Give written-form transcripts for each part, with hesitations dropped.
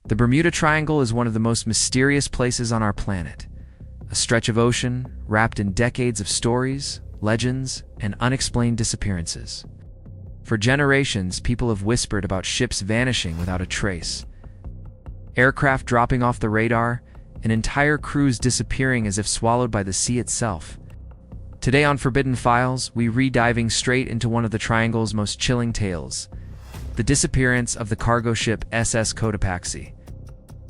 The Bermuda Triangle is one of the most mysterious places on our planet, a stretch of ocean wrapped in decades of stories, legends, and unexplained disappearances. For generations, people have whispered about ships vanishing without a trace, aircraft dropping off the radar, and entire crews disappearing as if swallowed by the sea itself. Today on Forbidden Files, we diving straight into one of the Triangle's most chilling tales, the disappearance of the cargo ship SS Cotopaxi.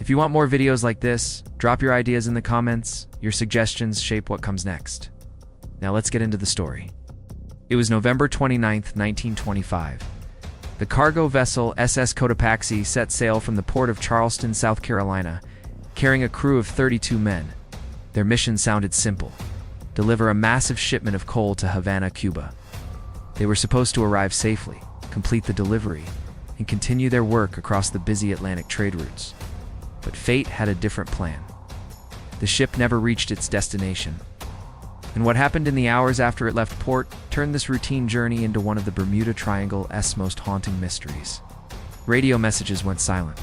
If you want more videos like this, drop your ideas in the comments. Your suggestions shape what comes next. Now let's get into the story. It was November 29th, 1925. The cargo vessel SS Cotopaxi set sail from the port of Charleston, South Carolina, carrying a crew of 32 men. Their mission sounded simple: deliver a massive shipment of coal to Havana, Cuba. They were supposed to arrive safely, complete the delivery, and continue their work across the busy Atlantic trade routes. But fate had a different plan. The ship never reached its destination, and what happened in the hours after it left port turned this routine journey into one of the Bermuda Triangle's most haunting mysteries. Radio messages went silent.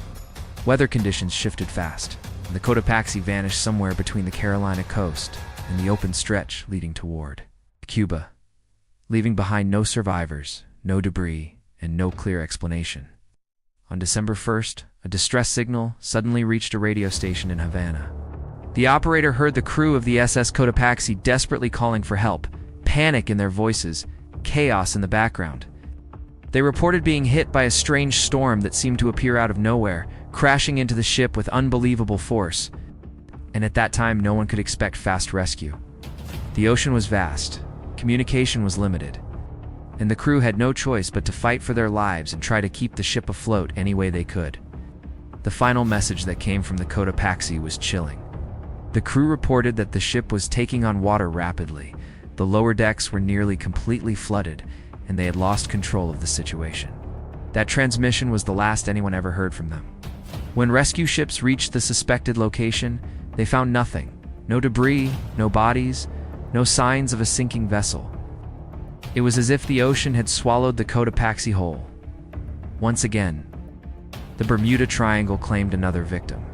Weather conditions shifted fast, and the Cotopaxi vanished somewhere between the Carolina coast and the open stretch leading toward Cuba, leaving behind no survivors, no debris, and no clear explanation. On December 1st, a distress signal suddenly reached a radio station in Havana. The operator heard the crew of the SS Cotopaxi desperately calling for help, panic in their voices, chaos in the background. They reported being hit by a strange storm that seemed to appear out of nowhere, crashing into the ship with unbelievable force. And at that time, no one could expect fast rescue. The ocean was vast, communication was limited, and the crew had no choice but to fight for their lives and try to keep the ship afloat any way they could. The final message that came from the Cotopaxi was chilling. The crew reported that the ship was taking on water rapidly, the lower decks were nearly completely flooded, and they had lost control of the situation. That transmission was the last anyone ever heard from them. When rescue ships reached the suspected location, they found nothing. No debris, no bodies, no signs of a sinking vessel. It was as if the ocean had swallowed the Cotopaxi whole. Once again, the Bermuda Triangle claimed another victim.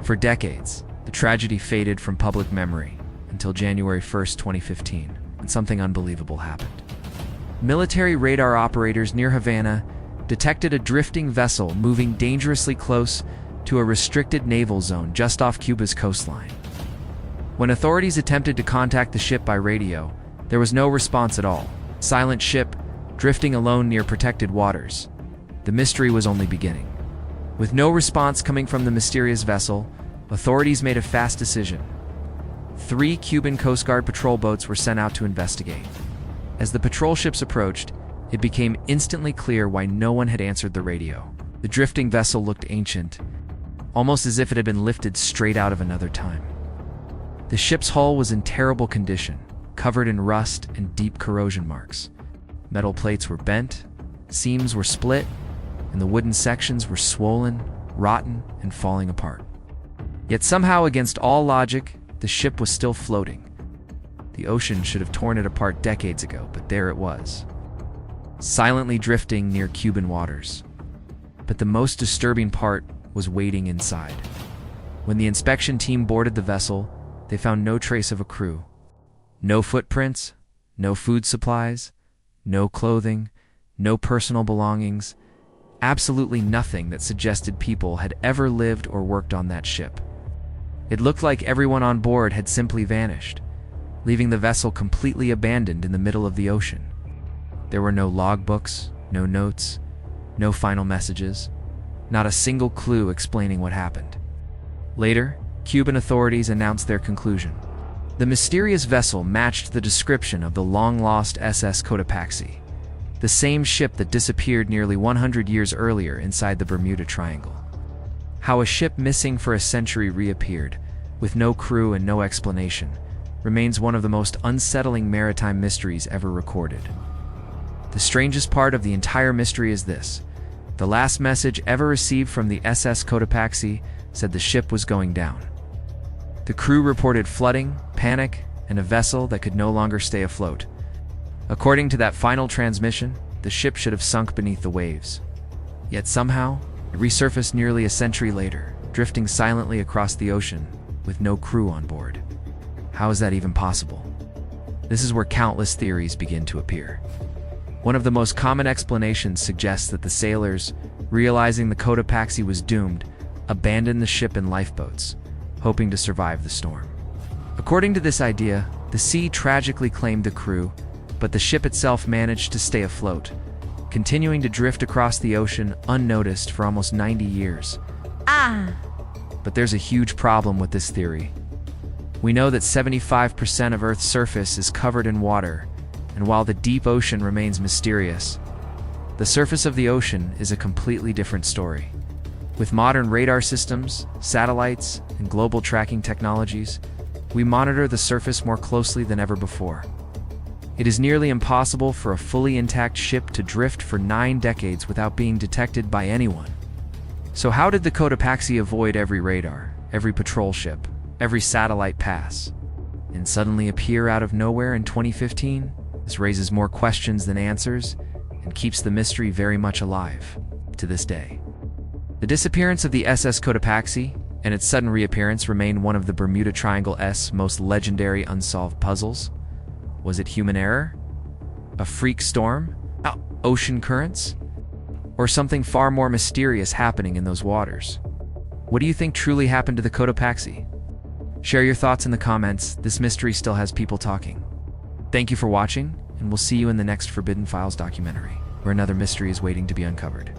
For decades, the tragedy faded from public memory until January 1st, 2015, when something unbelievable happened. Military radar operators near Havana detected a drifting vessel moving dangerously close to a restricted naval zone just off Cuba's coastline. When authorities attempted to contact the ship by radio, there was no response at all. Silent ship, drifting alone near protected waters. The mystery was only beginning. With no response coming from the mysterious vessel, authorities made a fast decision. 3 Cuban Coast Guard patrol boats were sent out to investigate. As the patrol ships approached, it became instantly clear why no one had answered the radio. The drifting vessel looked ancient, almost as if it had been lifted straight out of another time. The ship's hull was in terrible condition, covered in rust and deep corrosion marks. Metal plates were bent, seams were split, and the wooden sections were swollen, rotten, and falling apart. Yet somehow, against all logic, the ship was still floating. The ocean should have torn it apart decades ago, but there it was, silently drifting near Cuban waters. But the most disturbing part was waiting inside. When the inspection team boarded the vessel, they found no trace of a crew. No footprints, no food supplies, no clothing, no personal belongings, absolutely nothing that suggested people had ever lived or worked on that ship. It looked like everyone on board had simply vanished, leaving the vessel completely abandoned in the middle of the ocean. There were no logbooks, no notes, no final messages, not a single clue explaining what happened. Later, Cuban authorities announced their conclusion. The mysterious vessel matched the description of the long-lost SS Cotopaxi, the same ship that disappeared nearly 100 years earlier inside the Bermuda Triangle. How a ship missing for a century reappeared, with no crew and no explanation, remains one of the most unsettling maritime mysteries ever recorded. The strangest part of the entire mystery is this: the last message ever received from the SS Cotopaxi said the ship was going down. The crew reported flooding, panic, and a vessel that could no longer stay afloat. According to that final transmission, the ship should have sunk beneath the waves. Yet somehow, It resurfaced nearly a century later, drifting silently across the ocean with no crew on board. How is that even possible? This is where countless theories begin to appear. One of the most common explanations suggests that the sailors, realizing the Cotopaxi was doomed, abandoned the ship in lifeboats, hoping to survive the storm. According to this idea, the sea tragically claimed the crew, but the ship itself managed to stay afloat, continuing to drift across the ocean unnoticed for almost 90 years. But there's a huge problem with this theory. We know that 75% of Earth's surface is covered in water, and while the deep ocean remains mysterious, the surface of the ocean is a completely different story. With modern radar systems, satellites, and global tracking technologies, we monitor the surface more closely than ever before. It is nearly impossible for a fully intact ship to drift for 9 decades without being detected by anyone. So how did the Cotopaxi avoid every radar, every patrol ship, every satellite pass, and suddenly appear out of nowhere in 2015? This raises more questions than answers and keeps the mystery very much alive to this day. The disappearance of the SS Cotopaxi and its sudden reappearance remain one of the Bermuda Triangle's most legendary unsolved puzzles. Was it human error? A freak storm? Ocean currents? Or something far more mysterious happening in those waters? What do you think truly happened to the Cotopaxi? Share your thoughts in the comments. This mystery still has people talking. Thank you for watching, and we'll see you in the next Forbidden Files documentary, where another mystery is waiting to be uncovered.